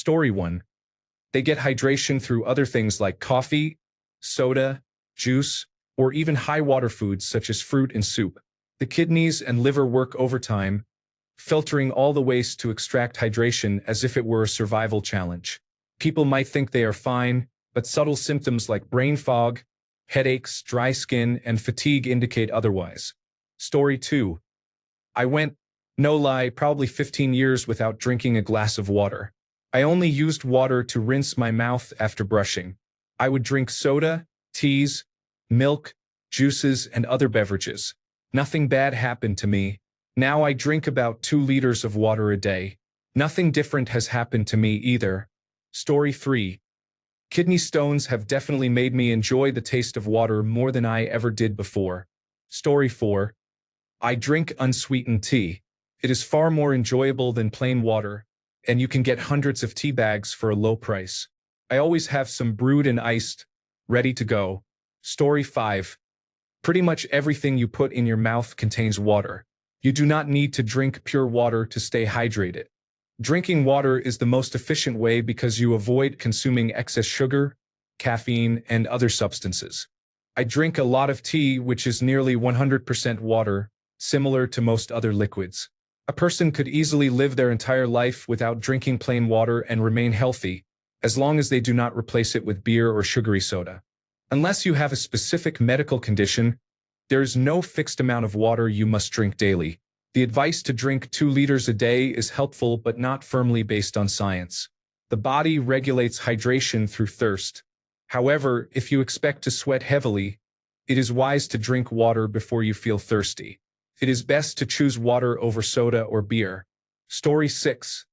Story 1. They get hydration through other things like coffee, soda, juice, or even high-water foods such as fruit and soup. The kidneys and liver work overtime, filtering all the waste to extract hydration as if it were a survival challenge. People might think they are fine, but subtle symptoms like brain fog, headaches, dry skin, and fatigue indicate otherwise. Story 2. I went, no lie, probably 15 years without drinking a glass of water. I only used water to rinse my mouth after brushing. I would drink soda, teas, milk, juices, and other beverages. Nothing bad happened to me. Now I drink about 2 liters of water a day. Nothing different has happened to me either. Story 3. Kidney stones have definitely made me enjoy the taste of water more than I ever did before. Story 4. I drink unsweetened tea. It is far more enjoyable than plain water, and you can get hundreds of tea bags for a low price. I always have some brewed and iced, ready to go. Story 5. Pretty much everything you put in your mouth contains water. You do not need to drink pure water to stay hydrated. Drinking water is the most efficient way because you avoid consuming excess sugar, caffeine, and other substances. I drink a lot of tea, which is nearly 100% water, similar to most other liquids. A person could easily live their entire life without drinking plain water and remain healthy, as long as they do not replace it with beer or sugary soda. Unless you have a specific medical condition, there is no fixed amount of water you must drink daily. The advice to drink 2 liters a day is helpful but not firmly based on science. The body regulates hydration through thirst. However, if you expect to sweat heavily, it is wise to drink water before you feel thirsty. It is best to choose water over soda or beer. Story 6.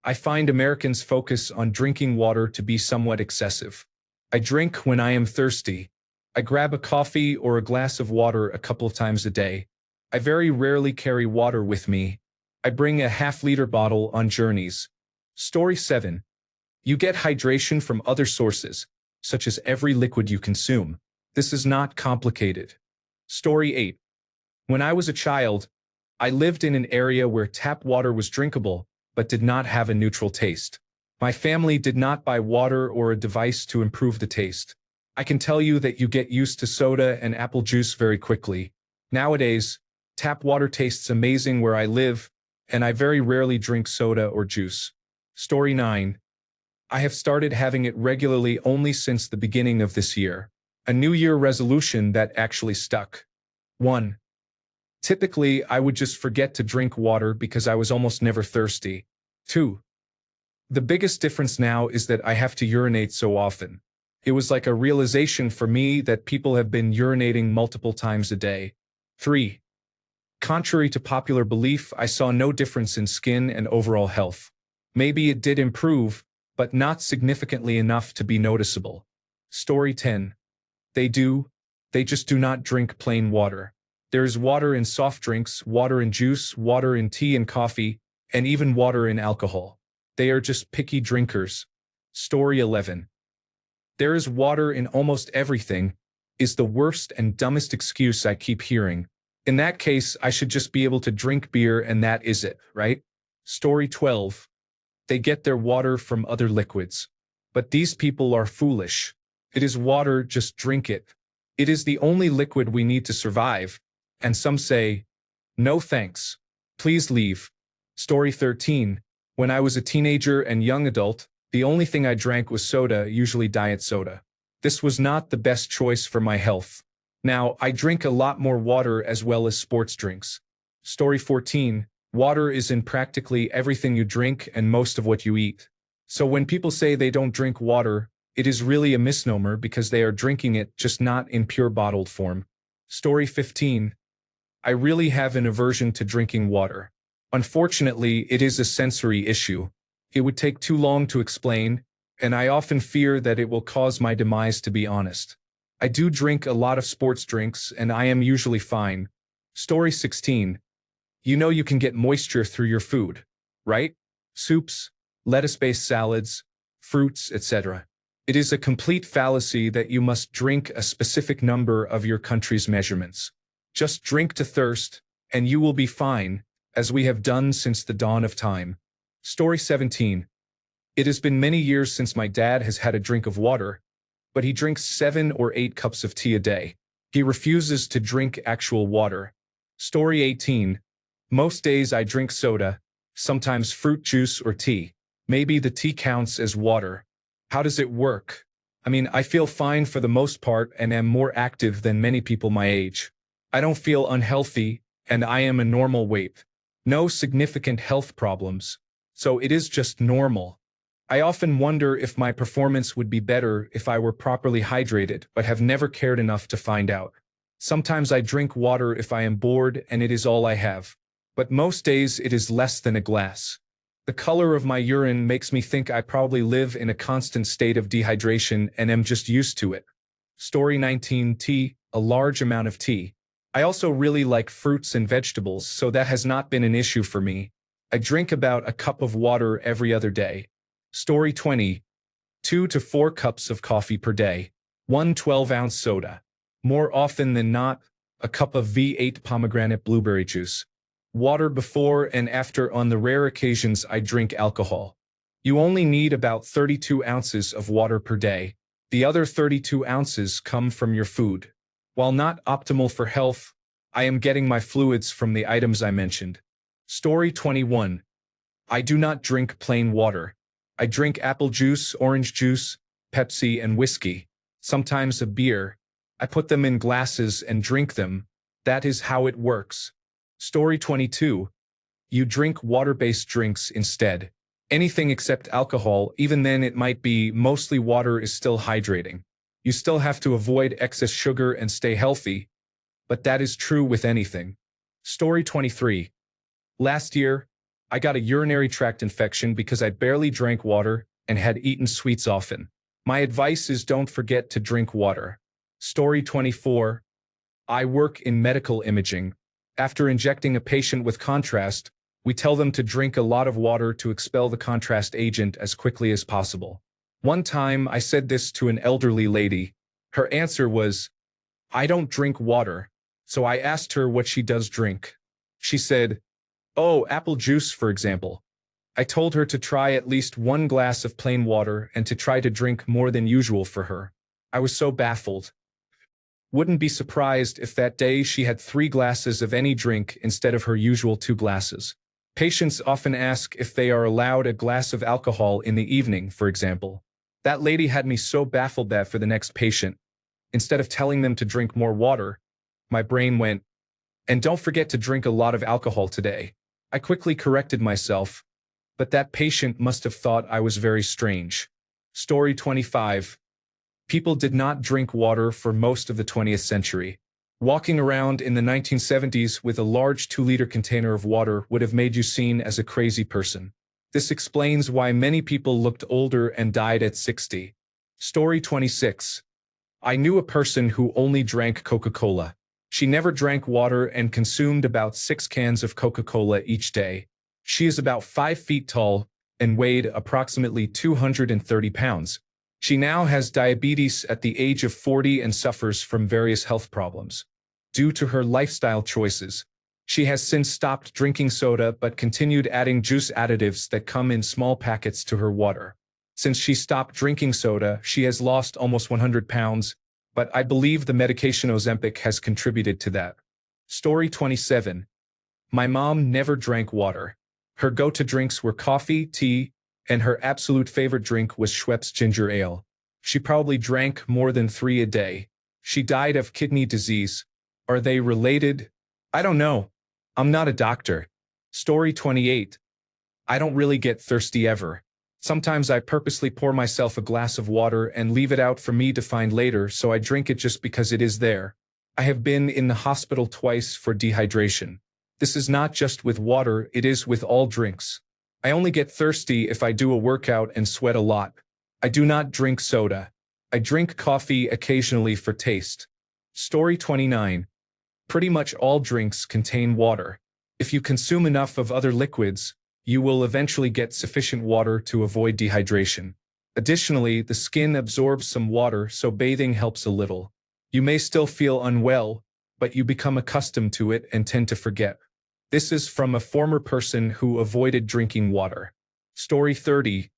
I find Americans focus on drinking water to be somewhat excessive. I drink when I am thirsty. I grab a coffee or a glass of water a couple of times a day. I very rarely carry water with me. I bring a half-liter bottle on journeys. Story 7. You get hydration from other sources, such as every liquid you consume. This is not complicated. Story 8. When I was a child, I lived in an area where tap water was drinkable, but did not have a neutral taste. My family did not buy water or a device to improve the taste. I can tell you that you get used to soda and apple juice very quickly. Nowadays, tap water tastes amazing where I live, and I very rarely drink soda or juice. Story 9. I have started having it regularly only since the beginning of this year. A New Year resolution that actually stuck. 1. Typically, I would just forget to drink water because I was almost never thirsty. 2. The biggest difference now is that I have to urinate so often. It was like a realization for me that people have been urinating multiple times a day. 3. Contrary to popular belief, I saw no difference in skin and overall health. Maybe it did improve, but not significantly enough to be noticeable. Story 10. They just do not drink plain water. There is water in soft drinks, water in juice, water in tea and coffee, and even water in alcohol. They are just picky drinkers. Story 11. There is water in almost everything, is the worst and dumbest excuse I keep hearing. In that case, I should just be able to drink beer and that is it, right? Story 12. They get their water from other liquids. But these people are foolish. It is water, just drink it. It is the only liquid we need to survive. And some say, no thanks. Please leave. Story 13. When I was a teenager and young adult, the only thing I drank was soda, usually diet soda. This was not the best choice for my health. Now, I drink a lot more water as well as sports drinks. Story 14. Water is in practically everything you drink and most of what you eat. So when people say they don't drink water, it is really a misnomer because they are drinking it, just not in pure bottled form. Story 15. I really have an aversion to drinking water. Unfortunately, it is a sensory issue. It would take too long to explain, and I often fear that it will cause my demise, to be honest. I do drink a lot of sports drinks, and I am usually fine. Story 16. You know you can get moisture through your food, right? Soups, lettuce-based salads, fruits, etc. It is a complete fallacy that you must drink a specific number of your country's measurements. Just drink to thirst, and you will be fine, as we have done since the dawn of time. Story 17. It has been many years since my dad has had a drink of water, but he drinks 7 or 8 cups of tea a day. He refuses to drink actual water. Story 18. Most days I drink soda, sometimes fruit juice or tea. Maybe the tea counts as water. How does it work? I mean, I feel fine for the most part and am more active than many people my age. I don't feel unhealthy, and I am a normal weight. No significant health problems. So it is just normal. I often wonder if my performance would be better if I were properly hydrated, but have never cared enough to find out. Sometimes I drink water if I am bored and it is all I have. But most days it is less than a glass. The color of my urine makes me think I probably live in a constant state of dehydration and am just used to it. Story 19. Tea, a large amount of tea. I also really like fruits and vegetables, so that has not been an issue for me. I drink about a cup of water every other day. Story 20. 2 to 4 cups of coffee per day. 1 12-ounce soda. More often than not, a cup of V8 pomegranate blueberry juice. Water before and after on the rare occasions I drink alcohol. You only need about 32 ounces of water per day. The other 32 ounces come from your food. While not optimal for health, I am getting my fluids from the items I mentioned. Story 21. I do not drink plain water. I drink apple juice, orange juice, Pepsi, and whiskey. Sometimes a beer. I put them in glasses and drink them. That is how it works. Story 22. You drink water-based drinks instead. Anything except alcohol, even then it might be mostly water, is still hydrating. You still have to avoid excess sugar and stay healthy, but that is true with anything. Story 23. Last year, I got a urinary tract infection because I barely drank water and had eaten sweets often. My advice is don't forget to drink water. Story 24. I work in medical imaging. After injecting a patient with contrast, we tell them to drink a lot of water to expel the contrast agent as quickly as possible. One time I said this to an elderly lady. Her answer was, "I don't drink water." So I asked her what she does drink. She said, "Oh, apple juice, for example." I told her to try at least 1 glass of plain water and to try to drink more than usual for her. I was so baffled. Wouldn't be surprised if that day she had 3 glasses of any drink instead of her usual 2 glasses. Patients often ask if they are allowed a glass of alcohol in the evening, for example. That lady had me so baffled that for the next patient, instead of telling them to drink more water, my brain went, "And don't forget to drink a lot of alcohol today." I quickly corrected myself, but that patient must have thought I was very strange. Story 25. People did not drink water for most of the 20th century. Walking around in the 1970s with a large 2-liter container of water would have made you seen as a crazy person. This explains why many people looked older and died at 60. Story 26. I knew a person who only drank Coca-Cola. She never drank water and consumed about 6 cans of Coca-Cola each day. She is about 5 feet tall and weighed approximately 230 pounds. She now has diabetes at the age of 40 and suffers from various health problems. Due to her lifestyle choices, she has since stopped drinking soda but continued adding juice additives that come in small packets to her water. Since she stopped drinking soda, she has lost almost 100 pounds, but I believe the medication Ozempic has contributed to that. Story 27. My mom never drank water. Her go-to drinks were coffee, tea, and her absolute favorite drink was Schweppes ginger ale. She probably drank more than 3 a day. She died of kidney disease. Are they related? I don't know. I'm not a doctor. Story 28. I don't really get thirsty ever. Sometimes I purposely pour myself a glass of water and leave it out for me to find later, so I drink it just because it is there. I have been in the hospital twice for dehydration. This is not just with water, it is with all drinks. I only get thirsty if I do a workout and sweat a lot. I do not drink soda. I drink coffee occasionally for taste. Story 29. Pretty much all drinks contain water. If you consume enough of other liquids, you will eventually get sufficient water to avoid dehydration. Additionally, the skin absorbs some water, so bathing helps a little. You may still feel unwell, but you become accustomed to it and tend to forget. This is from a former person who avoided drinking water. Story 30.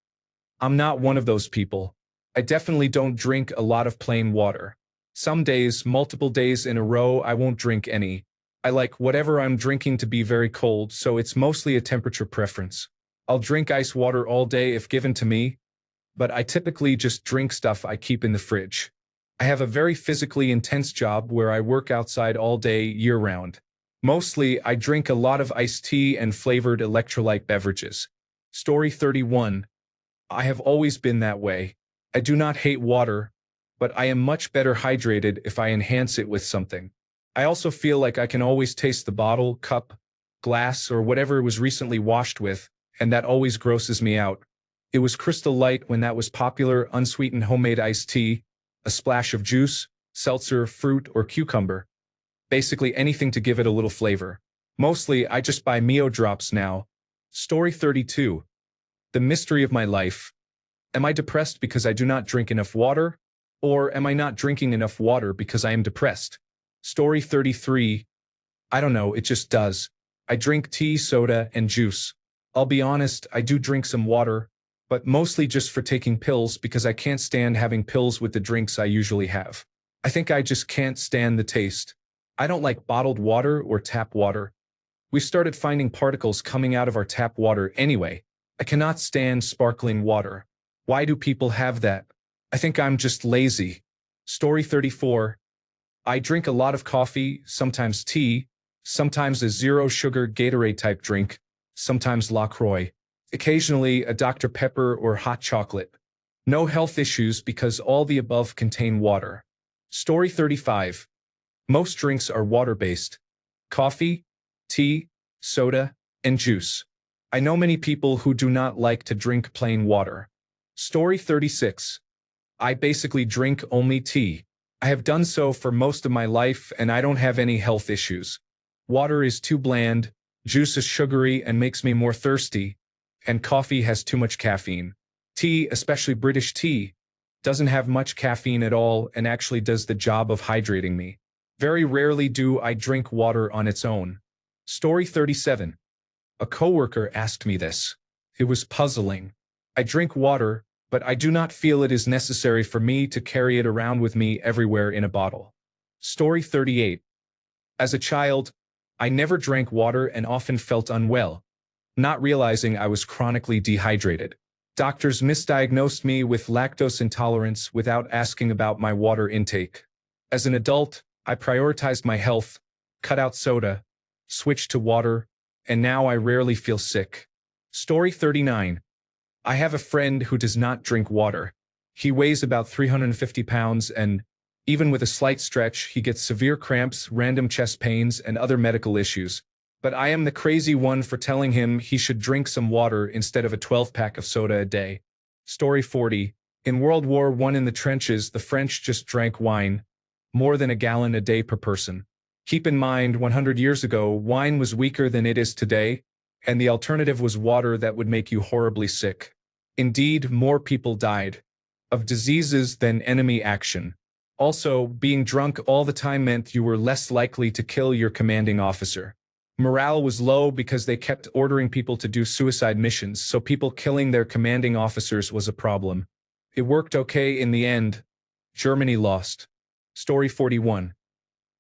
I'm not one of those people. I definitely don't drink a lot of plain water. Some days, multiple days in a row, I won't drink any. I like whatever I'm drinking to be very cold, so it's mostly a temperature preference. I'll drink ice water all day if given to me, but I typically just drink stuff I keep in the fridge. I have a very physically intense job where I work outside all day, year-round. Mostly, I drink a lot of iced tea and flavored electrolyte beverages. Story 31. I have always been that way. I do not hate water, but I am much better hydrated if I enhance it with something. I also feel like I can always taste the bottle, cup, glass, or whatever it was recently washed with, and that always grosses me out. It was Crystal Light when that was popular, unsweetened homemade iced tea, a splash of juice, seltzer, fruit, or cucumber. Basically anything to give it a little flavor. Mostly, I just buy Mio drops now. Story 32. The mystery of my life. Am I depressed because I do not drink enough water? Or am I not drinking enough water because I am depressed? Story 33. I don't know, it just does. I drink tea, soda, and juice. I'll be honest, I do drink some water, but mostly just for taking pills because I can't stand having pills with the drinks I usually have. I think I just can't stand the taste. I don't like bottled water or tap water. We started finding particles coming out of our tap water anyway. I cannot stand sparkling water. Why do people have that? I think I'm just lazy. Story 34. I drink a lot of coffee, sometimes tea, sometimes a zero-sugar Gatorade-type drink, sometimes LaCroix. Occasionally a Dr. Pepper or hot chocolate. No health issues because all the above contain water. Story 35. Most drinks are water-based. Coffee, tea, soda, and juice. I know many people who do not like to drink plain water. Story 36. I basically drink only tea. I have done so for most of my life and I don't have any health issues. Water is too bland, juice is sugary and makes me more thirsty, and coffee has too much caffeine. Tea, especially British tea, doesn't have much caffeine at all and actually does the job of hydrating me. Very rarely do I drink water on its own. Story 37. A coworker asked me this. It was puzzling. I drink water, but I do not feel it is necessary for me to carry it around with me everywhere in a bottle. Story 38. As a child, I never drank water and often felt unwell, not realizing I was chronically dehydrated. Doctors misdiagnosed me with lactose intolerance without asking about my water intake. As an adult, I prioritized my health, cut out soda, switched to water, and now I rarely feel sick. Story 39. I have a friend who does not drink water. He weighs about 350 pounds and, even with a slight stretch, he gets severe cramps, random chest pains, and other medical issues. But I am the crazy one for telling him he should drink some water instead of a 12-pack of soda a day. Story 40. In World War I in the trenches, the French just drank wine, more than a gallon a day per person. Keep in mind, 100 years ago, wine was weaker than it is today, and the alternative was water that would make you horribly sick. Indeed, more people died of diseases than enemy action. Also, being drunk all the time meant you were less likely to kill your commanding officer. Morale was low because they kept ordering people to do suicide missions, so people killing their commanding officers was a problem. It worked okay in the end. Germany lost. Story 41.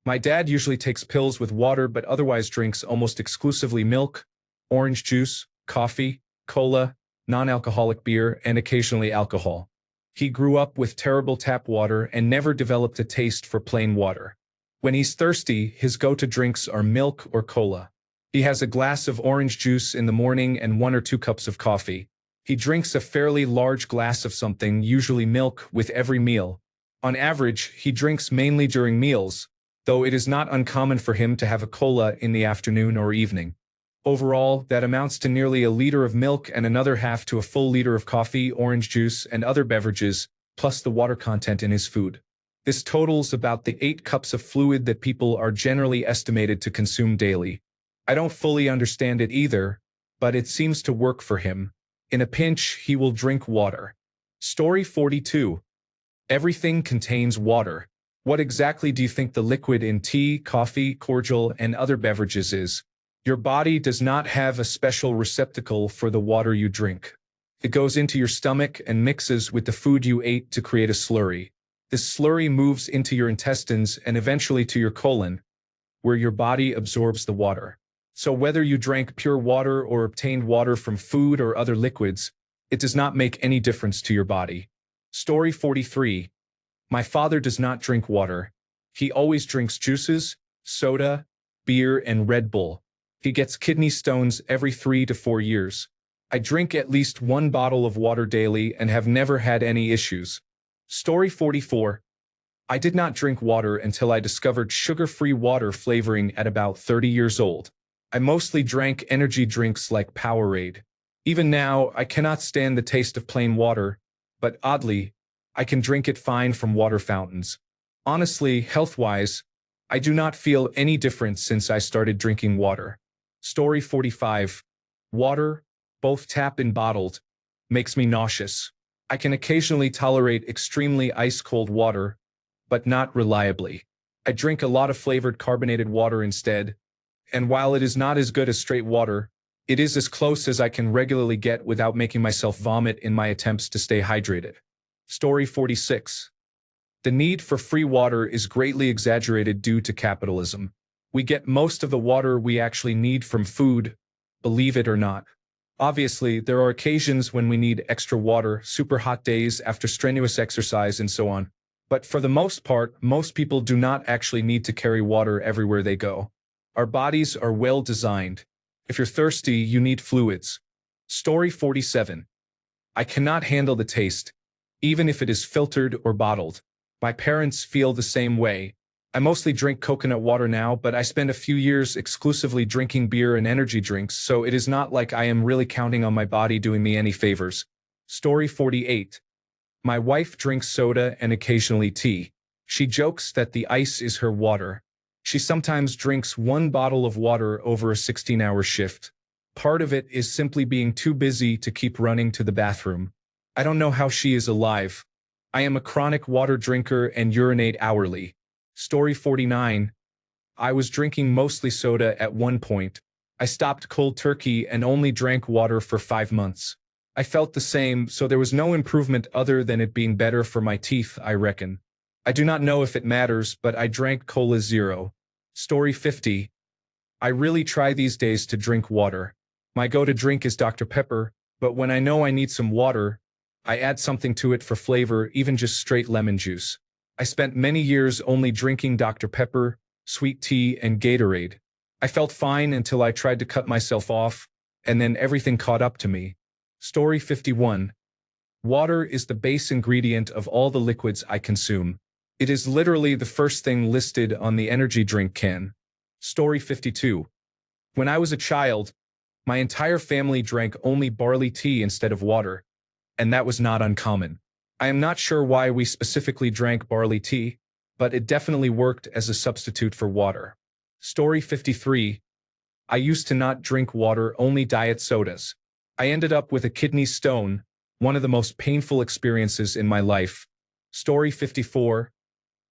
My dad usually takes pills with water but otherwise drinks almost exclusively milk, orange juice, coffee, cola, non-alcoholic beer, and occasionally alcohol. He grew up with terrible tap water and never developed a taste for plain water. When he's thirsty, his go-to drinks are milk or cola. He has a glass of orange juice in the morning and 1 or 2 cups of coffee. He drinks a fairly large glass of something, usually milk, with every meal. On average, he drinks mainly during meals, though it is not uncommon for him to have a cola in the afternoon or evening. Overall, that amounts to nearly a liter of milk and another half to a full liter of coffee, orange juice, and other beverages, plus the water content in his food. This totals about the 8 cups of fluid that people are generally estimated to consume daily. I don't fully understand it either, but it seems to work for him. In a pinch, he will drink water. Story 42. Everything contains water. What exactly do you think the liquid in tea, coffee, cordial, and other beverages is? Your body does not have a special receptacle for the water you drink. It goes into your stomach and mixes with the food you ate to create a slurry. This slurry moves into your intestines and eventually to your colon, where your body absorbs the water. So whether you drank pure water or obtained water from food or other liquids, it does not make any difference to your body. Story 43. My father does not drink water. He always drinks juices, soda, beer, and Red Bull. He gets kidney stones every 3 to 4 years. I drink at least 1 bottle of water daily and have never had any issues. Story 44. I did not drink water until I discovered sugar-free water flavoring at about 30 years old. I mostly drank energy drinks like Powerade. Even now, I cannot stand the taste of plain water, but oddly, I can drink it fine from water fountains. Honestly, health-wise, I do not feel any difference since I started drinking water. Story 45. Water, both tap and bottled, makes me nauseous. I can occasionally tolerate extremely ice-cold water, but not reliably. I drink a lot of flavored carbonated water instead, and while it is not as good as straight water, it is as close as I can regularly get without making myself vomit in my attempts to stay hydrated. Story 46. The need for free water is greatly exaggerated due to capitalism. We get most of the water we actually need from food, believe it or not. Obviously, there are occasions when we need extra water, super hot days after strenuous exercise and so on. But for the most part, most people do not actually need to carry water everywhere they go. Our bodies are well designed. If you're thirsty, you need fluids. Story 47. I cannot handle the taste, even if it is filtered or bottled. My parents feel the same way. I mostly drink coconut water now, but I spent a few years exclusively drinking beer and energy drinks, so it is not like I am really counting on my body doing me any favors. Story 48. My wife drinks soda and occasionally tea. She jokes that the ice is her water. She sometimes drinks 1 bottle of water over a 16-hour shift. Part of it is simply being too busy to keep running to the bathroom. I don't know how she is alive. I am a chronic water drinker and urinate hourly. Story 49. I was drinking mostly soda at one point. I stopped cold turkey and only drank water for 5 months. I felt the same, so there was no improvement other than it being better for my teeth, I reckon. I do not know if it matters, but I drank Cola Zero. Story 50. I really try these days to drink water. My go-to drink is Dr. Pepper, but when I know I need some water, I add something to it for flavor, even just straight lemon juice. I spent many years only drinking Dr. Pepper, sweet tea, and Gatorade. I felt fine until I tried to cut myself off, and then everything caught up to me. Story 51. Water is the base ingredient of all the liquids I consume. It is literally the first thing listed on the energy drink can. Story 52. When I was a child, my entire family drank only barley tea instead of water, and that was not uncommon. I am not sure why we specifically drank barley tea, but it definitely worked as a substitute for water. Story 53. I used to not drink water, only diet sodas. I ended up with a kidney stone, one of the most painful experiences in my life. Story 54.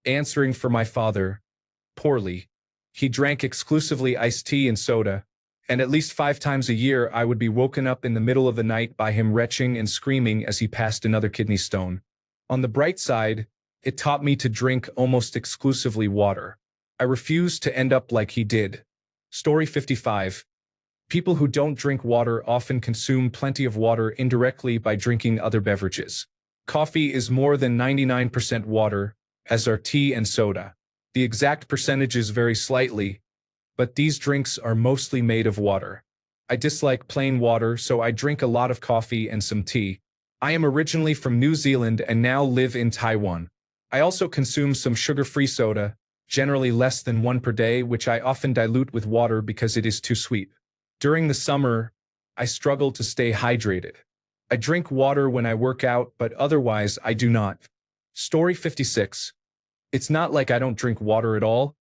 Answering for my father. Poorly. He drank exclusively iced tea and soda, and at least 5 times a year I would be woken up in the middle of the night by him retching and screaming as he passed another kidney stone. On the bright side, it taught me to drink almost exclusively water. I refused to end up like he did. Story 55. People who don't drink water often consume plenty of water indirectly by drinking other beverages. Coffee is more than 99% water, as are tea and soda. The exact percentages vary slightly, but these drinks are mostly made of water. I dislike plain water, so I drink a lot of coffee and some tea. I am originally from New Zealand and now live in Taiwan. I also consume some sugar-free soda, generally less than 1 per day, which I often dilute with water because it is too sweet. During the summer, I struggle to stay hydrated. I drink water when I work out, but otherwise I do not. Story 56. It's not like I don't drink water at all,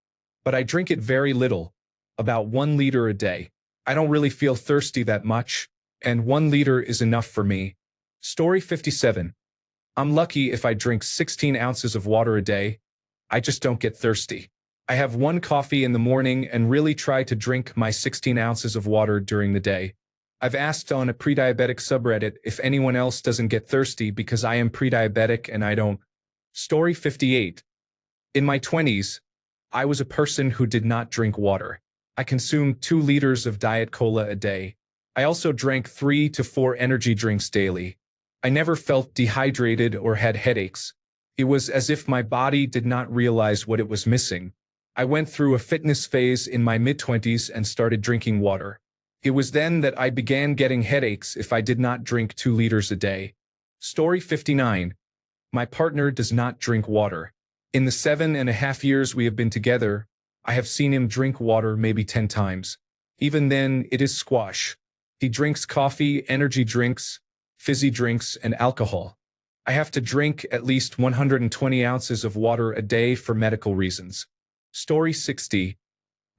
but I drink it very little, about 1 liter a day. I don't really feel thirsty that much, and 1 liter is enough for me. Story 57. I'm lucky if I drink 16 ounces of water a day. I just don't get thirsty. I have 1 coffee in the morning and really try to drink my 16 ounces of water during the day. I've asked on a pre-diabetic subreddit if anyone else doesn't get thirsty because I am pre-diabetic and I don't. Story 58. In my 20s, I was a person who did not drink water. I consumed 2 liters of Diet Cola a day. I also drank 3 to 4 energy drinks daily. I never felt dehydrated or had headaches. It was as if my body did not realize what it was missing. I went through a fitness phase in my mid-20s and started drinking water. It was then that I began getting headaches if I did not drink 2 liters a day. Story 59. My partner does not drink water. In the 7.5 years we have been together, I have seen him drink water maybe 10 times. Even then, it is squash. He drinks coffee, energy drinks, fizzy drinks, and alcohol. I have to drink at least 120 ounces of water a day for medical reasons. Story 60.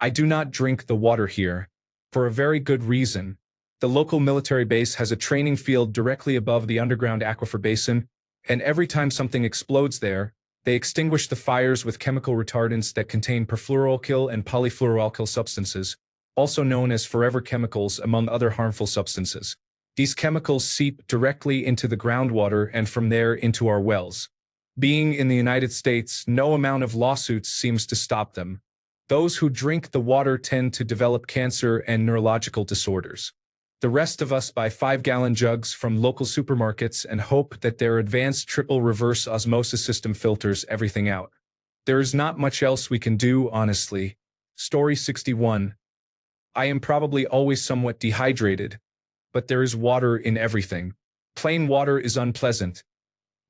I do not drink the water here. For a very good reason. The local military base has a training field directly above the underground aquifer basin, and every time something explodes there, they extinguish the fires with chemical retardants that contain perfluoroalkyl and polyfluoroalkyl substances, also known as forever chemicals, among other harmful substances. These chemicals seep directly into the groundwater and from there into our wells. Being in the United States, no amount of lawsuits seems to stop them. Those who drink the water tend to develop cancer and neurological disorders. The rest of us buy 5-gallon jugs from local supermarkets and hope that their advanced triple reverse osmosis system filters everything out. There is not much else we can do, honestly. Story 61. I am probably always somewhat dehydrated, but there is water in everything. Plain water is unpleasant.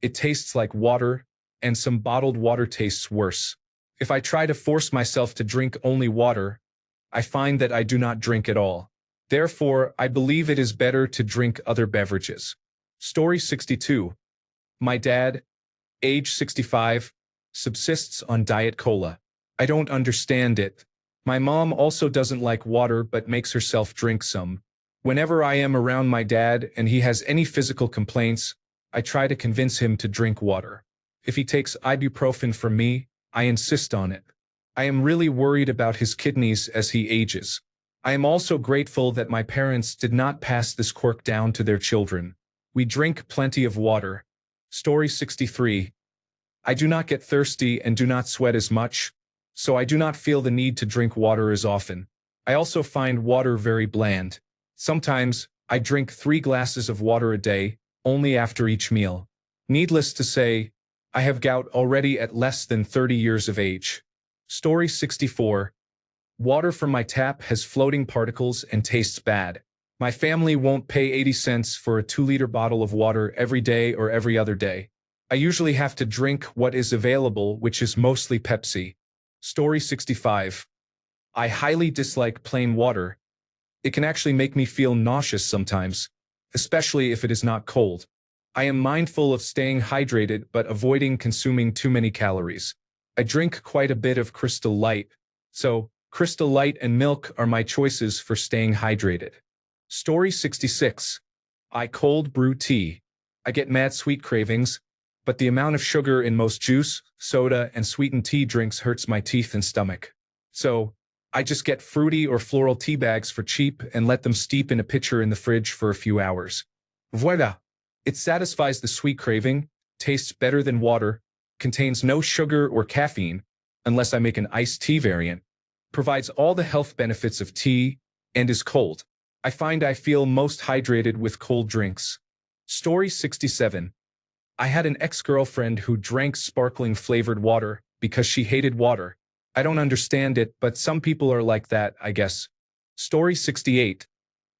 It tastes like water, and some bottled water tastes worse. If I try to force myself to drink only water, I find that I do not drink at all. Therefore, I believe it is better to drink other beverages. Story 62. My dad, age 65, subsists on Diet Cola. I don't understand it. My mom also doesn't like water but makes herself drink some. Whenever I am around my dad and he has any physical complaints, I try to convince him to drink water. If he takes ibuprofen from me, I insist on it. I am really worried about his kidneys as he ages. I am also grateful that my parents did not pass this quirk down to their children. We drink plenty of water. Story 63. I do not get thirsty and do not sweat as much, so I do not feel the need to drink water as often. I also find water very bland. Sometimes, I drink 3 glasses of water a day, only after each meal. Needless to say, I have gout already at less than 30 years of age. Story 64. Water from my tap has floating particles and tastes bad. My family won't pay 80 cents for a 2-liter bottle of water every day or every other day. I usually have to drink what is available, which is mostly Pepsi. Story 65. I highly dislike plain water. It can actually make me feel nauseous sometimes, especially if it is not cold. I am mindful of staying hydrated but avoiding consuming too many calories. I drink quite a bit of Crystal Light, so Crystal Light and milk are my choices for staying hydrated. Story 66. I cold brew tea. I get mad sweet cravings, but the amount of sugar in most juice, soda, and sweetened tea drinks hurts my teeth and stomach. So, I just get fruity or floral tea bags for cheap and let them steep in a pitcher in the fridge for a few hours. Voila! It satisfies the sweet craving, tastes better than water, contains no sugar or caffeine, unless I make an iced tea variant, provides all the health benefits of tea, and is cold. I find I feel most hydrated with cold drinks. Story 67. I had an ex-girlfriend who drank sparkling flavored water because she hated water. I don't understand it, but some people are like that, I guess. Story 68.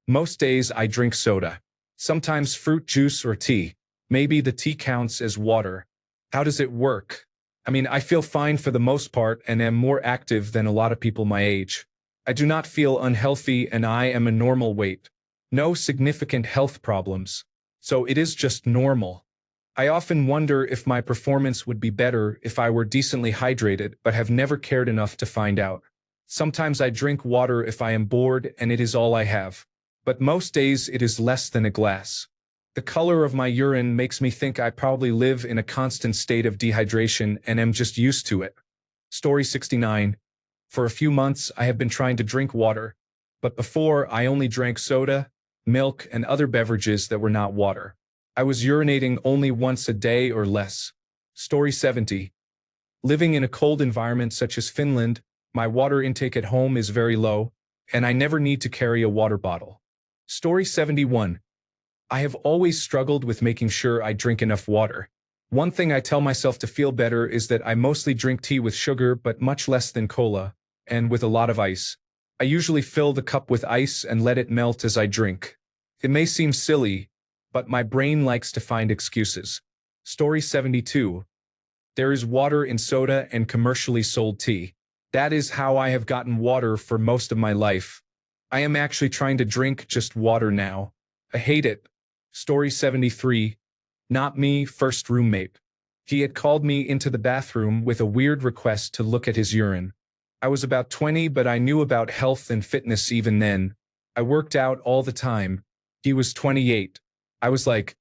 Most days I drink soda. Sometimes fruit juice or tea. Maybe the tea counts as water. How does it work? I mean, I feel fine for the most part and am more active than a lot of people my age. I do not feel unhealthy and I am a normal weight. No significant health problems. So it is just normal. I often wonder if my performance would be better if I were decently hydrated, but have never cared enough to find out. Sometimes I drink water if I am bored and it is all I have. But most days it is less than a glass. The color of my urine makes me think I probably live in a constant state of dehydration and am just used to it. Story 69. For a few months I have been trying to drink water, but before I only drank soda, milk, and other beverages that were not water. I was urinating only once a day or less. Story 70. Living in a cold environment such as Finland, my water intake at home is very low, and I never need to carry a water bottle. Story 71. I have always struggled with making sure I drink enough water. One thing I tell myself to feel better is that I mostly drink tea with sugar but much less than cola, and with a lot of ice. I usually fill the cup with ice and let it melt as I drink. It may seem silly, but my brain likes to find excuses. Story 72. There is water in soda and commercially sold tea. That is how I have gotten water for most of my life. I am actually trying to drink just water now. I hate it. Story 73. Not me, first roommate. He had called me into the bathroom with a weird request to look at his urine. I was about 20, but I knew about health and fitness even then. I worked out all the time. He was 28. I was like,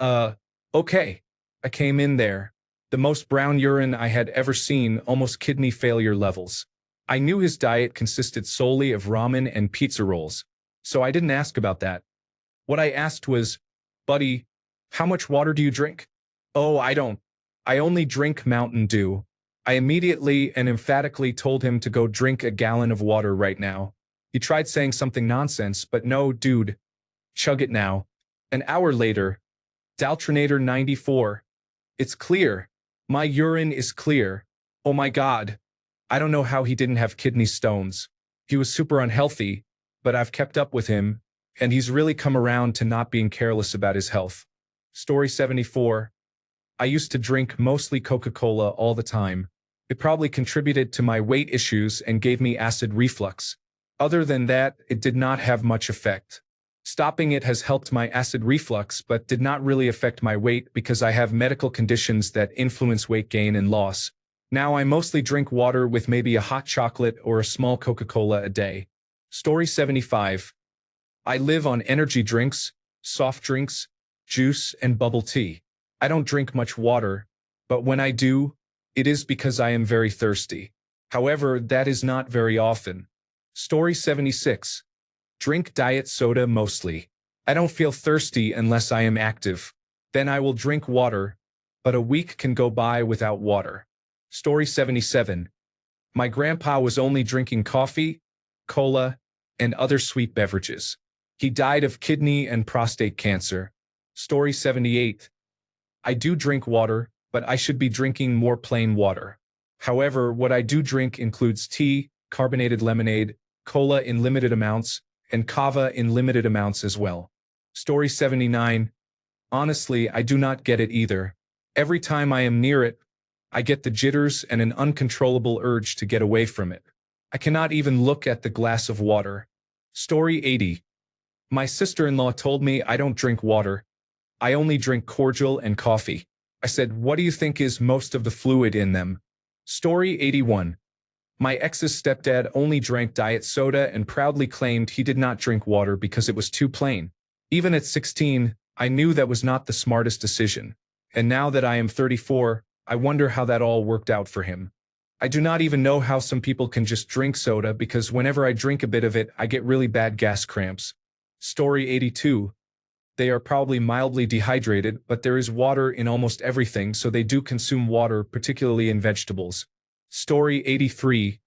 okay. I came in there. The most brown urine I had ever seen, almost kidney failure levels. I knew his diet consisted solely of ramen and pizza rolls, so I didn't ask about that. What I asked was, buddy, how much water do you drink? Oh, I don't. I only drink Mountain Dew. I immediately and emphatically told him to go drink a gallon of water right now. He tried saying something nonsense, but no, dude. Chug it now. An hour later, Daltonator 94. It's clear. My urine is clear. Oh my God. I don't know how he didn't have kidney stones. He was super unhealthy, but I've kept up with him, and he's really come around to not being careless about his health. Story 74. I used to drink mostly Coca-Cola all the time. It probably contributed to my weight issues and gave me acid reflux. Other than that, it did not have much effect. Stopping it has helped my acid reflux but did not really affect my weight because I have medical conditions that influence weight gain and loss. Now I mostly drink water with maybe a hot chocolate or a small Coca-Cola a day. Story 75. I live on energy drinks, soft drinks, juice, and bubble tea. I don't drink much water, but when I do, it is because I am very thirsty. However, that is not very often. Story 76. Drink diet soda mostly. I don't feel thirsty unless I am active. Then I will drink water, but a week can go by without water. Story 77. My grandpa was only drinking coffee, cola, and other sweet beverages. He died of kidney and prostate cancer. Story 78. I do drink water, but I should be drinking more plain water. However, what I do drink includes tea, carbonated lemonade, cola in limited amounts, and kava in limited amounts as well. Story 79. Honestly, I do not get it either. Every time I am near it, I get the jitters and an uncontrollable urge to get away from it. I cannot even look at the glass of water. Story 80. My sister-in-law told me I don't drink water. I only drink cordial and coffee. I said, what do you think is most of the fluid in them? Story 81. My ex's stepdad only drank diet soda and proudly claimed he did not drink water because it was too plain. Even at 16, I knew that was not the smartest decision. And now that I am 34, I wonder how that all worked out for him. I do not even know how some people can just drink soda because whenever I drink a bit of it, I get really bad gas cramps. Story 82. They are probably mildly dehydrated, but there is water in almost everything, so they do consume water, particularly in vegetables. Story 83.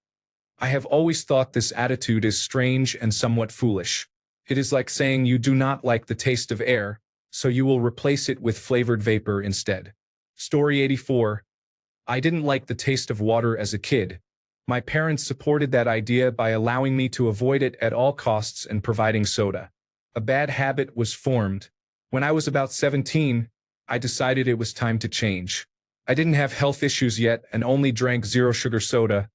I have always thought this attitude is strange and somewhat foolish. It is like saying you do not like the taste of air, so you will replace it with flavored vapor instead. Story 84. I didn't like the taste of water as a kid. My parents supported that idea by allowing me to avoid it at all costs and providing soda. A bad habit was formed. When I was about 17, I decided it was time to change. I didn't have health issues yet and only drank zero-sugar soda,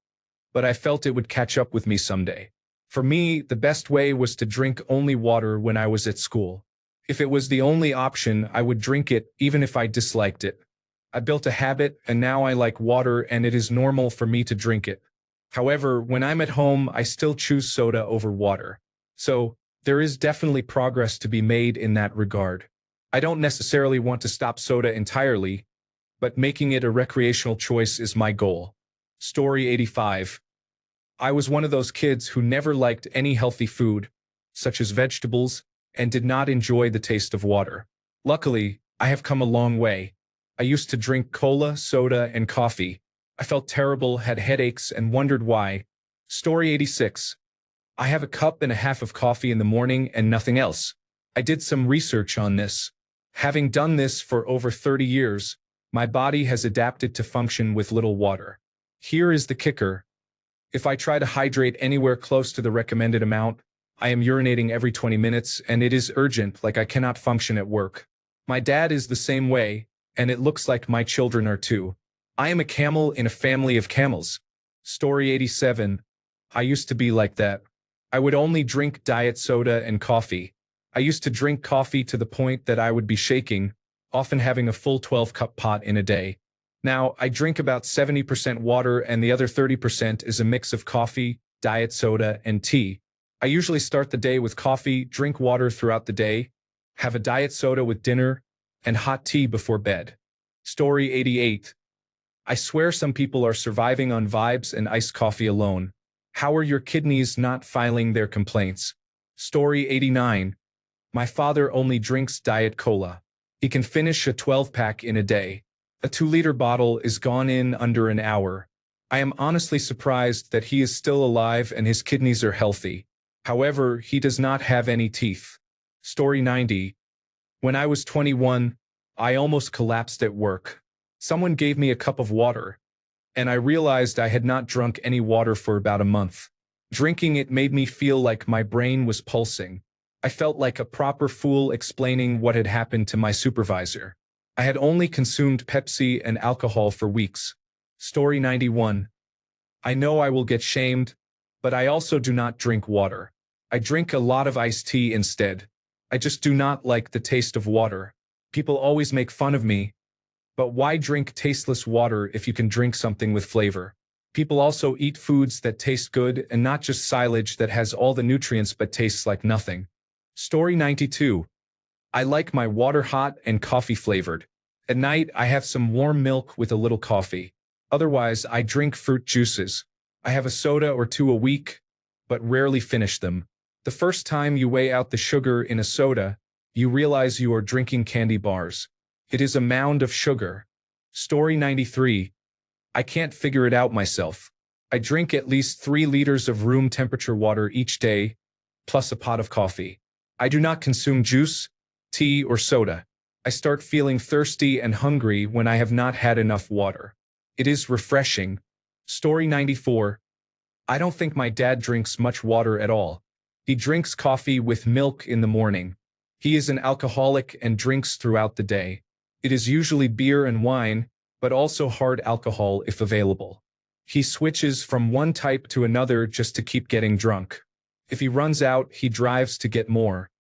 but I felt it would catch up with me someday. For me, the best way was to drink only water when I was at school. If it was the only option, I would drink it even if I disliked it. I built a habit, and now I like water and it is normal for me to drink it. However, when I'm at home, I still choose soda over water. So, there is definitely progress to be made in that regard. I don't necessarily want to stop soda entirely, but making it a recreational choice is my goal. Story 85. I was one of those kids who never liked any healthy food, such as vegetables, and did not enjoy the taste of water. Luckily, I have come a long way. I used to drink cola, soda, and coffee. I felt terrible, had headaches, and wondered why. Story 86. I have a cup and a half of coffee in the morning and nothing else. I did some research on this. Having done this for over 30 years, my body has adapted to function with little water. Here is the kicker. If I try to hydrate anywhere close to the recommended amount, I am urinating every 20 minutes and it is urgent, like I cannot function at work. My dad is the same way, and it looks like my children are too. I am a camel in a family of camels. Story 87. I used to be like that. I would only drink diet soda and coffee. I used to drink coffee to the point that I would be shaking, often having a full 12-cup pot in a day. Now, I drink about 70% water and the other 30% is a mix of coffee, diet soda, and tea. I usually start the day with coffee, drink water throughout the day, have a diet soda with dinner, and hot tea before bed. Story 88. I swear some people are surviving on vibes and iced coffee alone. How are your kidneys not filing their complaints? Story 89. My father only drinks Diet Cola. He can finish a 12-pack in a day. A 2-liter bottle is gone in under an hour. I am honestly surprised that he is still alive and his kidneys are healthy. However, he does not have any teeth. Story 90. When I was 21, I almost collapsed at work. Someone gave me a cup of water, and I realized I had not drunk any water for about a month. Drinking it made me feel like my brain was pulsing. I felt like a proper fool explaining what had happened to my supervisor. I had only consumed Pepsi and alcohol for weeks. Story 91. I know I will get shamed, but I also do not drink water. I drink a lot of iced tea instead. I just do not like the taste of water. People always make fun of me. But why drink tasteless water if you can drink something with flavor? People also eat foods that taste good and not just silage that has all the nutrients but tastes like nothing. Story 92. I like my water hot and coffee flavored. At night, I have some warm milk with a little coffee. Otherwise, I drink fruit juices. I have a soda or two a week, but rarely finish them. The first time you weigh out the sugar in a soda, you realize you are drinking candy bars. It is a mound of sugar. Story 93. I can't figure it out myself. I drink at least 3 liters of room temperature water each day, plus a pot of coffee. I do not consume juice, tea, or soda. I start feeling thirsty and hungry when I have not had enough water. It is refreshing. Story 94. I don't think my dad drinks much water at all. He drinks coffee with milk in the morning. He is an alcoholic and drinks throughout the day. It is usually beer and wine, but also hard alcohol if available. He switches from one type to another just to keep getting drunk. If he runs out, he drives to get more.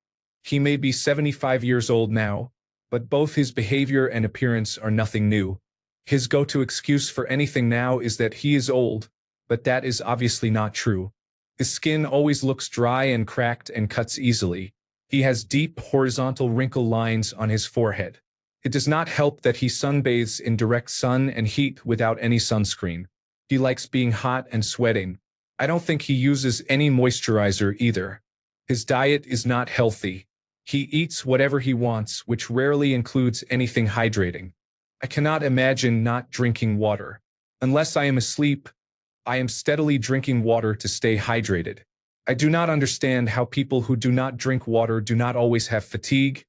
He may be 75 years old now, but both his behavior and appearance are nothing new. His go-to excuse for anything now is that he is old, but that is obviously not true. His skin always looks dry and cracked and cuts easily. He has deep horizontal wrinkle lines on his forehead. It does not help that he sunbathes in direct sun and heat without any sunscreen. He likes being hot and sweating. I don't think he uses any moisturizer either. His diet is not healthy. He eats whatever he wants, which rarely includes anything hydrating. I cannot imagine not drinking water. Unless I am asleep, I am steadily drinking water to stay hydrated. I do not understand how people who do not drink water do not always have fatigue,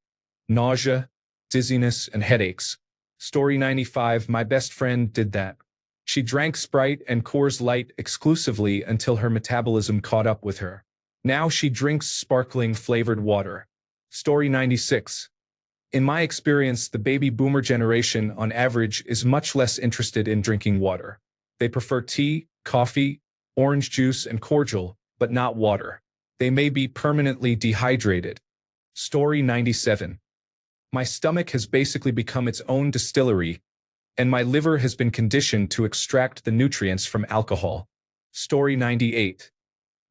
nausea, dizziness, and headaches. Story 95. My best friend did that. She drank Sprite and Coors Light exclusively until her metabolism caught up with her. Now she drinks sparkling flavored water. Story 96. In my experience, the baby boomer generation, on average, is much less interested in drinking water. They prefer tea, coffee, orange juice, and cordial, but not water. They may be permanently dehydrated. Story 97. My stomach has basically become its own distillery, and my liver has been conditioned to extract the nutrients from alcohol. Story 98.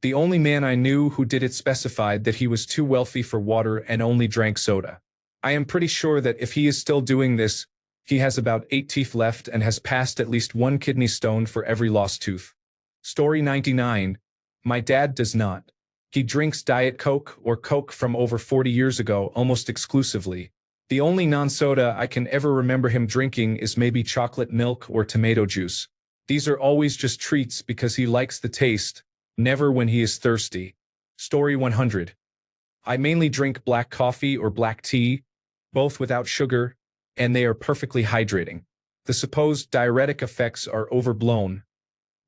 The only man I knew who did it specified that he was too wealthy for water and only drank soda. I am pretty sure that if he is still doing this, he has about 8 teeth left and has passed at least 1 kidney stone for every lost tooth. Story 99. My dad does not. He drinks Diet Coke or Coke from over 40 years ago almost exclusively. The only non-soda I can ever remember him drinking is maybe chocolate milk or tomato juice. These are always just treats because he likes the taste, never when he is thirsty. Story 100. I mainly drink black coffee or black tea, both without sugar, and they are perfectly hydrating. The supposed diuretic effects are overblown.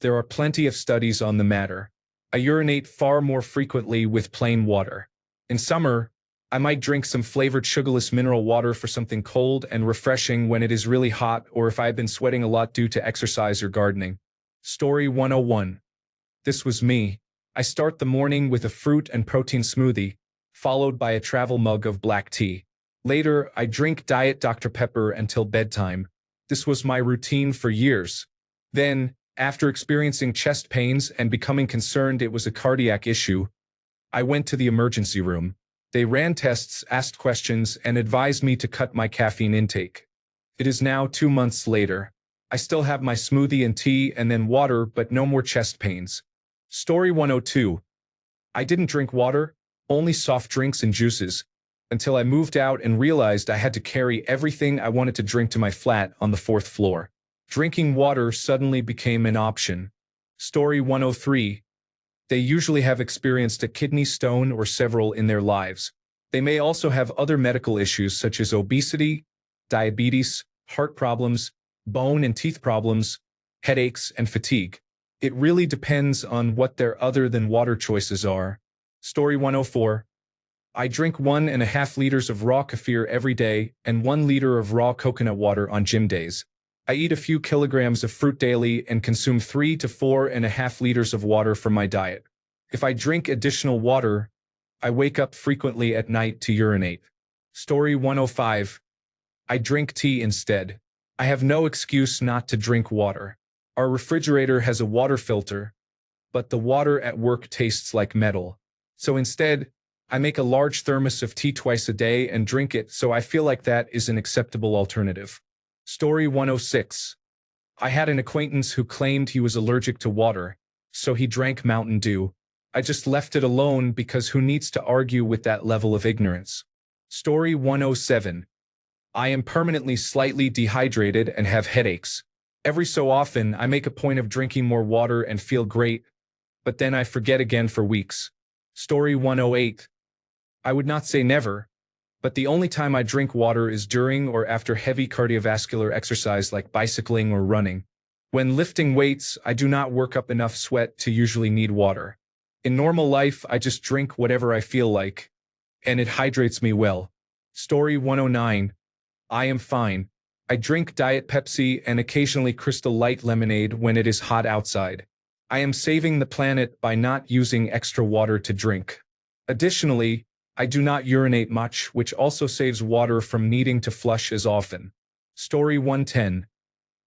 There are plenty of studies on the matter. I urinate far more frequently with plain water. In summer, I might drink some flavored sugarless mineral water for something cold and refreshing when it is really hot or if I've been sweating a lot due to exercise or gardening. Story 101. This was me. I start the morning with a fruit and protein smoothie, followed by a travel mug of black tea. Later, I drink Diet Dr. Pepper until bedtime. This was my routine for years. Then, after experiencing chest pains and becoming concerned it was a cardiac issue, I went to the emergency room. They ran tests, asked questions, and advised me to cut my caffeine intake. It is now 2 months later. I still have my smoothie and tea and then water, but no more chest pains. Story 102. I didn't drink water, only soft drinks and juices, until I moved out and realized I had to carry everything I wanted to drink to my flat on the 4th floor. Drinking water suddenly became an option. Story 103. They usually have experienced a kidney stone or several in their lives. They may also have other medical issues such as obesity, diabetes, heart problems, bone and teeth problems, headaches, and fatigue. It really depends on what their other than water choices are. Story 104. I drink 1.5 liters of raw kefir every day and 1 liter of raw coconut water on gym days. I eat a few kilograms of fruit daily and consume 3 to 4.5 liters of water from my diet. If I drink additional water, I wake up frequently at night to urinate. Story 105. I drink tea instead. I have no excuse not to drink water. Our refrigerator has a water filter, but the water at work tastes like metal. So instead, I make a large thermos of tea twice a day and drink it, so I feel like that is an acceptable alternative. Story 106. I had an acquaintance who claimed he was allergic to water, so he drank Mountain Dew. I just left it alone because who needs to argue with that level of ignorance? Story 107. I am permanently slightly dehydrated and have headaches. Every so often, I make a point of drinking more water and feel great, but then I forget again for weeks. Story 108. I would not say never, but the only time I drink water is during or after heavy cardiovascular exercise like bicycling or running. When lifting weights, I do not work up enough sweat to usually need water. In normal life, I just drink whatever I feel like, and it hydrates me well. Story 109. I am fine. I drink Diet Pepsi and occasionally Crystal Light lemonade when it is hot outside. I am saving the planet by not using extra water to drink. Additionally, I do not urinate much, which also saves water from needing to flush as often. Story 110.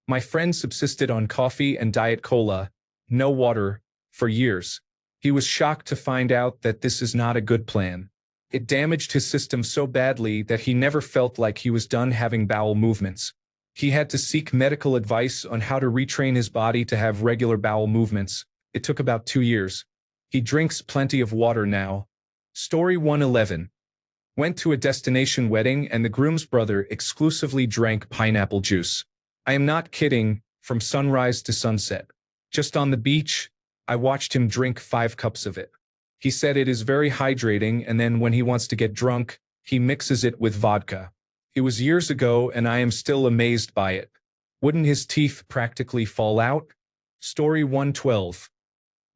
My friend subsisted on coffee and Diet Cola, no water, for years. He was shocked to find out that this is not a good plan. It damaged his system so badly that he never felt like he was done having bowel movements. He had to seek medical advice on how to retrain his body to have regular bowel movements. It took about 2 years. He drinks plenty of water now. Story 111. Went to a destination wedding and the groom's brother exclusively drank pineapple juice. I am not kidding, from sunrise to sunset. Just on the beach, I watched him drink 5 cups of it. He said it is very hydrating, and then when he wants to get drunk, he mixes it with vodka. It was years ago and I am still amazed by it. Wouldn't his teeth practically fall out? Story 112.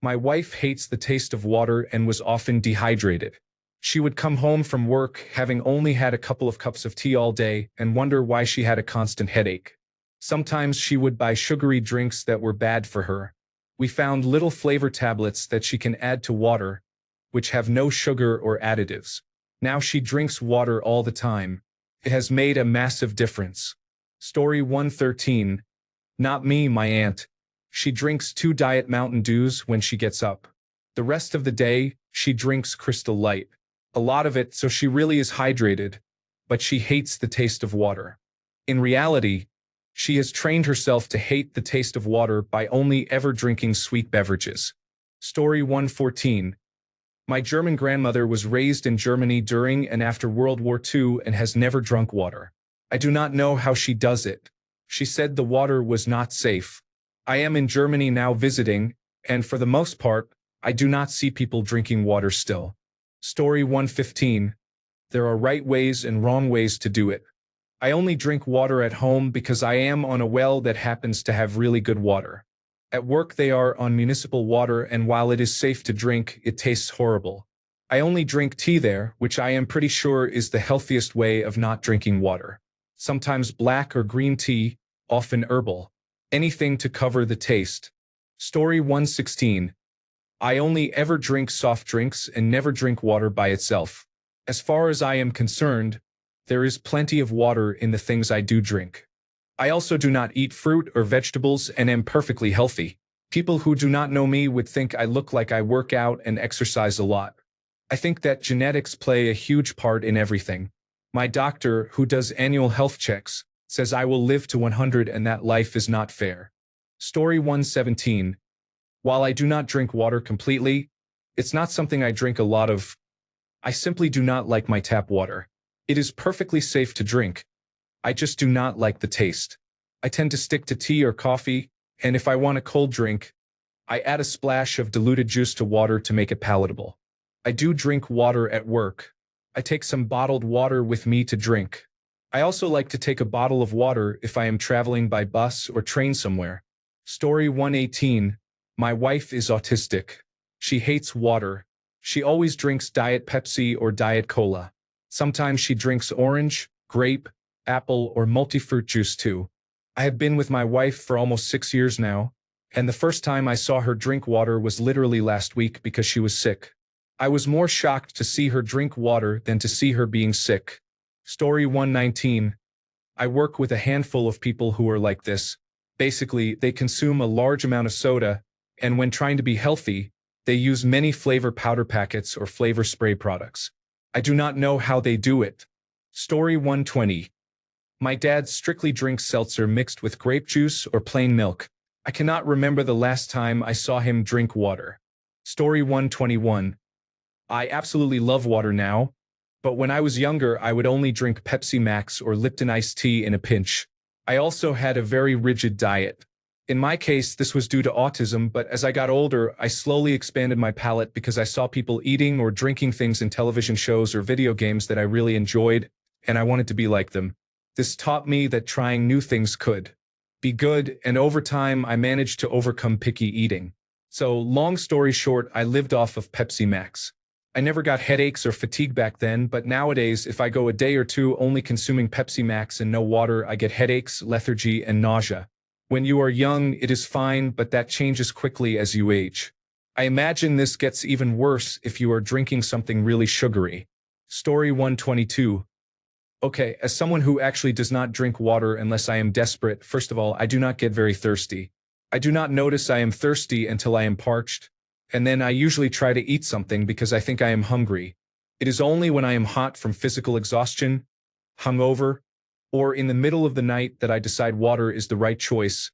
My wife hates the taste of water and was often dehydrated. She would come home from work having only had a couple of cups of tea all day and wonder why she had a constant headache. Sometimes she would buy sugary drinks that were bad for her. We found little flavor tablets that she can add to water, which have no sugar or additives. Now she drinks water all the time. It has made a massive difference. Story 113. Not me, my aunt. She drinks 2 Diet Mountain Dews when she gets up. The rest of the day, she drinks Crystal Light. A lot of it, so she really is hydrated, but she hates the taste of water. In reality, she has trained herself to hate the taste of water by only ever drinking sweet beverages. Story 114. My German grandmother was raised in Germany during and after World War II and has never drunk water. I do not know how she does it. She said the water was not safe. I am in Germany now visiting, and for the most part, I do not see people drinking water still. Story 115. There are right ways and wrong ways to do it. I only drink water at home because I am on a well that happens to have really good water. At work they are on municipal water, and while it is safe to drink, it tastes horrible. I only drink tea there, which I am pretty sure is the healthiest way of not drinking water. Sometimes black or green tea, often herbal. Anything to cover the taste. Story 116. I only ever drink soft drinks and never drink water by itself. As far as I am concerned, there is plenty of water in the things I do drink. I also do not eat fruit or vegetables and am perfectly healthy. People who do not know me would think I look like I work out and exercise a lot. I think that genetics play a huge part in everything. My doctor, who does annual health checks, says I will live to 100 and that life is not fair. Story 117. While I do not drink water completely, it's not something I drink a lot of. I simply do not like my tap water. It is perfectly safe to drink. I just do not like the taste. I tend to stick to tea or coffee, and if I want a cold drink, I add a splash of diluted juice to water to make it palatable. I do drink water at work. I take some bottled water with me to drink. I also like to take a bottle of water if I am traveling by bus or train somewhere. Story 118. My wife is autistic. She hates water. She always drinks Diet Pepsi or Diet Cola. Sometimes she drinks orange, grape, apple, or multi-fruit juice too. I have been with my wife for almost 6 years now, and the first time I saw her drink water was literally last week because she was sick. I was more shocked to see her drink water than to see her being sick. Story 119. I work with a handful of people who are like this. Basically, they consume a large amount of soda, and when trying to be healthy, they use many flavor powder packets or flavor spray products. I do not know how they do it. Story 120. My dad strictly drinks seltzer mixed with grape juice or plain milk. I cannot remember the last time I saw him drink water. Story 121. I absolutely love water now, but when I was younger I would only drink Pepsi Max or Lipton iced tea in a pinch. I also had a very rigid diet. In my case, this was due to autism, but as I got older, I slowly expanded my palate because I saw people eating or drinking things in television shows or video games that I really enjoyed, and I wanted to be like them. This taught me that trying new things could be good, and over time I managed to overcome picky eating. So, long story short, I lived off of Pepsi Max. I never got headaches or fatigue back then, but nowadays, if I go a day or two only consuming Pepsi Max and no water, I get headaches, lethargy, and nausea. When you are young, it is fine, but that changes quickly as you age. I imagine this gets even worse if you are drinking something really sugary. Story 122. Okay, as someone who actually does not drink water unless I am desperate, first of all, I do not get very thirsty. I do not notice I am thirsty until I am parched, and then I usually try to eat something because I think I am hungry. It is only when I am hot from physical exhaustion, hungover, or in the middle of the night that I decide water is the right choice,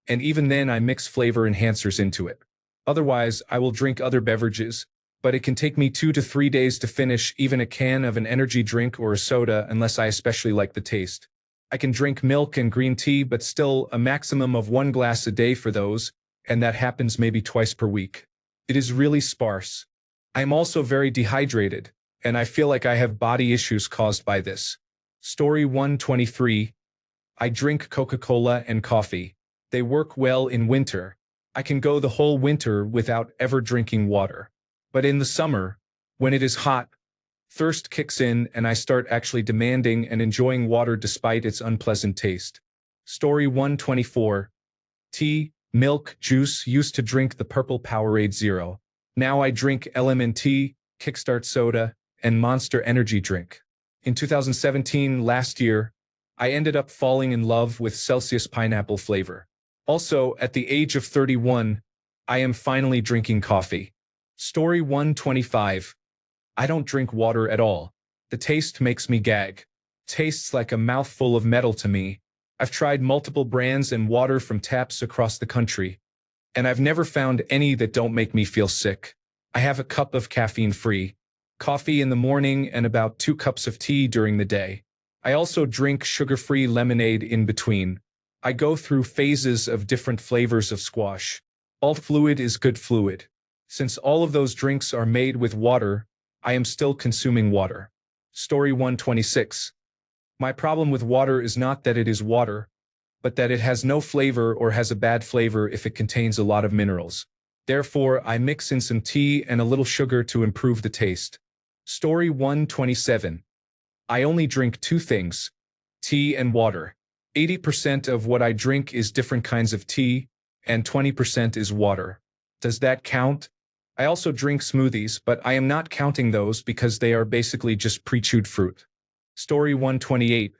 and even then I mix flavor enhancers into it. Otherwise, I will drink other beverages, but it can take me 2 to 3 days to finish even a can of an energy drink or a soda unless I especially like the taste. I can drink milk and green tea, but still a maximum of 1 glass a day for those, and that happens maybe twice per week. It is really sparse. I am also very dehydrated, and I feel like I have body issues caused by this. Story 123. I drink Coca-Cola and coffee. They work well in winter. I can go the whole winter without ever drinking water. But in the summer, when it is hot, thirst kicks in and I start actually demanding and enjoying water despite its unpleasant taste. Story 124. Tea, milk, juice. Used to drink the purple Powerade Zero. Now I drink LMNT, Kickstart Soda, and Monster Energy Drink. In 2017, last year, I ended up falling in love with Celsius pineapple flavor. Also, at the age of 31, I am finally drinking coffee. Story 125. I don't drink water at all. The taste makes me gag. Tastes like a mouthful of metal to me. I've tried multiple brands and water from taps across the country, and I've never found any that don't make me feel sick. I have a cup of caffeine-free coffee in the morning and about 2 cups of tea during the day. I also drink sugar-free lemonade in between. I go through phases of different flavors of squash. All fluid is good fluid. Since all of those drinks are made with water, I am still consuming water. Story 126. My problem with water is not that it is water, but that it has no flavor or has a bad flavor if it contains a lot of minerals. Therefore, I mix in some tea and a little sugar to improve the taste. Story 127. I only drink 2 things: tea and water. 80% of what I drink is different kinds of tea, and 20% is water. Does that count? I also drink smoothies, but I am not counting those because they are basically just pre-chewed fruit. Story 128.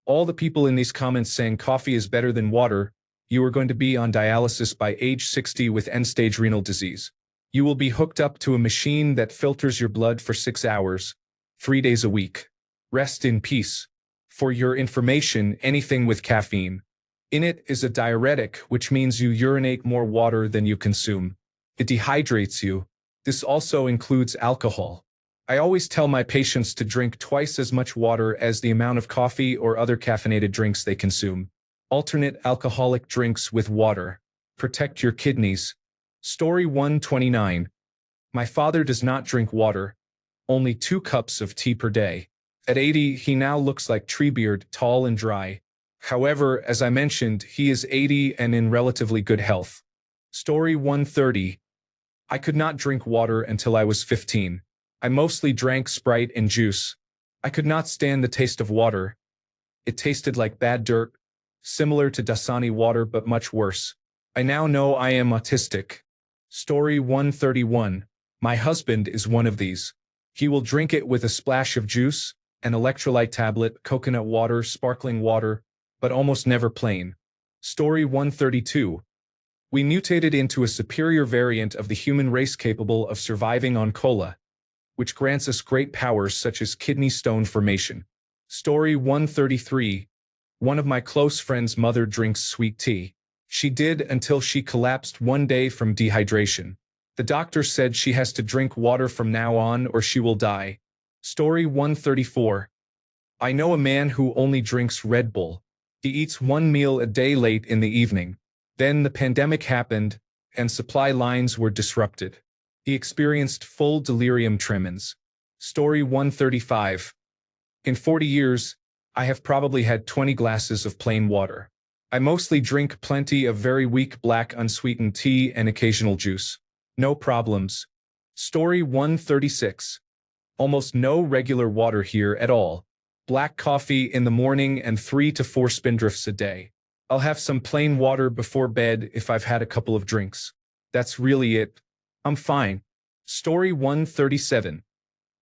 All the people in these comments saying coffee is better than water, you are going to be on dialysis by age 60 with end-stage renal disease. You will be hooked up to a machine that filters your blood for 6 hours, 3 days a week. Rest in peace. For your information, anything with caffeine in it is a diuretic, which means you urinate more water than you consume. It dehydrates you. This also includes alcohol. I always tell my patients to drink twice as much water as the amount of coffee or other caffeinated drinks they consume. Alternate alcoholic drinks with water. Protect your kidneys. Story 129. My father does not drink water, only 2 cups of tea per day. At 80, he now looks like Treebeard, tall and dry. However, as I mentioned, he is 80 and in relatively good health. Story 130. I could not drink water until I was 15. I mostly drank Sprite and juice. I could not stand the taste of water. It tasted like bad dirt, similar to Dasani water but much worse. I now know I am autistic. Story 131. My husband is one of these. He will drink it with a splash of juice, an electrolyte tablet, coconut water, sparkling water, but almost never plain. Story 132. We mutated into a superior variant of the human race capable of surviving on cola, which grants us great powers such as kidney stone formation. Story 133. One of my close friends' mother drinks sweet tea. She did until she collapsed one day from dehydration. The doctor said she has to drink water from now on or she will die. Story 134. I know a man who only drinks Red Bull. He eats 1 meal a day late in the evening. Then the pandemic happened, and supply lines were disrupted. He experienced full delirium tremens. Story 135. In 40 years, I have probably had 20 glasses of plain water. I mostly drink plenty of very weak black unsweetened tea and occasional juice. No problems. Story 136. Almost no regular water here at all. Black coffee in the morning and 3 to 4 spindrifts a day. I'll have some plain water before bed if I've had a couple of drinks. That's really it. I'm fine. Story 137.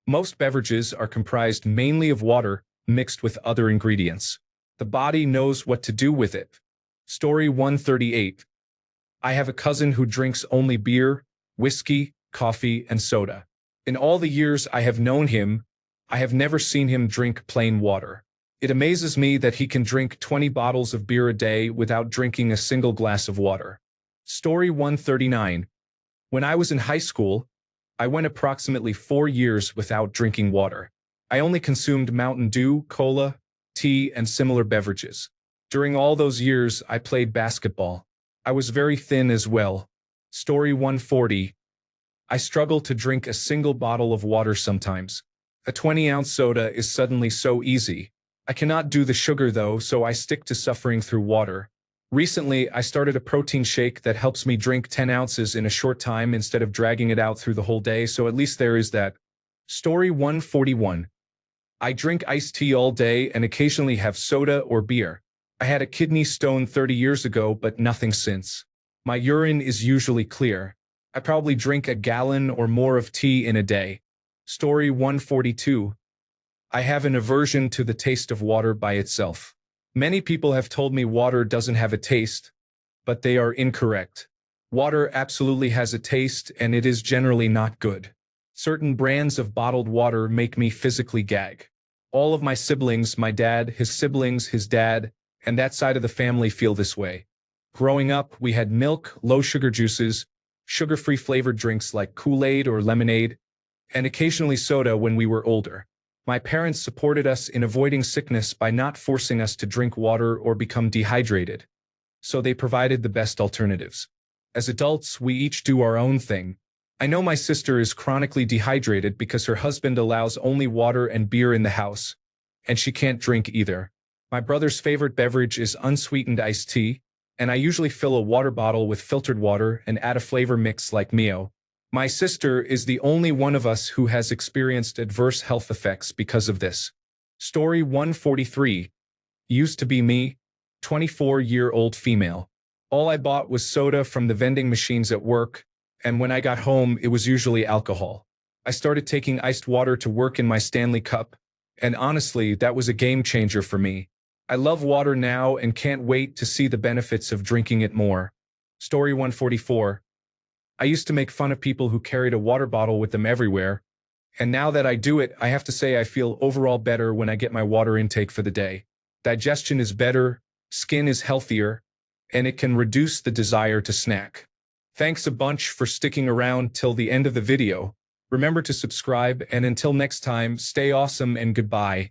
Most beverages are comprised mainly of water mixed with other ingredients. The body knows what to do with it. Story 138. I have a cousin who drinks only beer, whiskey, coffee, and soda. In all the years I have known him, I have never seen him drink plain water. It amazes me that he can drink 20 bottles of beer a day without drinking a single glass of water. Story 139. When I was in high school, I went approximately 4 years without drinking water. I only consumed Mountain Dew, cola, tea, and similar beverages. During all those years, I played basketball. I was very thin as well. Story 140. I struggle to drink a single bottle of water sometimes. A 20-ounce soda is suddenly so easy. I cannot do the sugar though, so I stick to suffering through water. Recently, I started a protein shake that helps me drink 10 ounces in a short time instead of dragging it out through the whole day, so at least there is that. Story 141. I drink iced tea all day and occasionally have soda or beer. I had a kidney stone 30 years ago, but nothing since. My urine is usually clear. I probably drink a gallon or more of tea in a day. Story 142. I have an aversion to the taste of water by itself. Many people have told me water doesn't have a taste, but they are incorrect. Water absolutely has a taste, and it is generally not good. Certain brands of bottled water make me physically gag. All of my siblings, my dad, his siblings, his dad, and that side of the family feel this way. Growing up, we had milk, low-sugar juices, sugar-free flavored drinks like Kool-Aid or lemonade, and occasionally soda when we were older. My parents supported us in avoiding sickness by not forcing us to drink water or become dehydrated, so they provided the best alternatives. As adults, we each do our own thing. I know my sister is chronically dehydrated because her husband allows only water and beer in the house, and she can't drink either. My brother's favorite beverage is unsweetened iced tea, and I usually fill a water bottle with filtered water and add a flavor mix like Mio. My sister is the only one of us who has experienced adverse health effects because of this. Story 143. Used to be me, 24-year-old female. All I bought was soda from the vending machines at work, and when I got home, it was usually alcohol. I started taking iced water to work in my Stanley cup, and honestly, that was a game changer for me. I love water now and can't wait to see the benefits of drinking it more. Story 144. I used to make fun of people who carried a water bottle with them everywhere, and now that I do it, I have to say I feel overall better when I get my water intake for the day. Digestion is better, skin is healthier, and it can reduce the desire to snack. Thanks a bunch for sticking around till the end of the video. Remember to subscribe, and until next time, stay awesome and goodbye.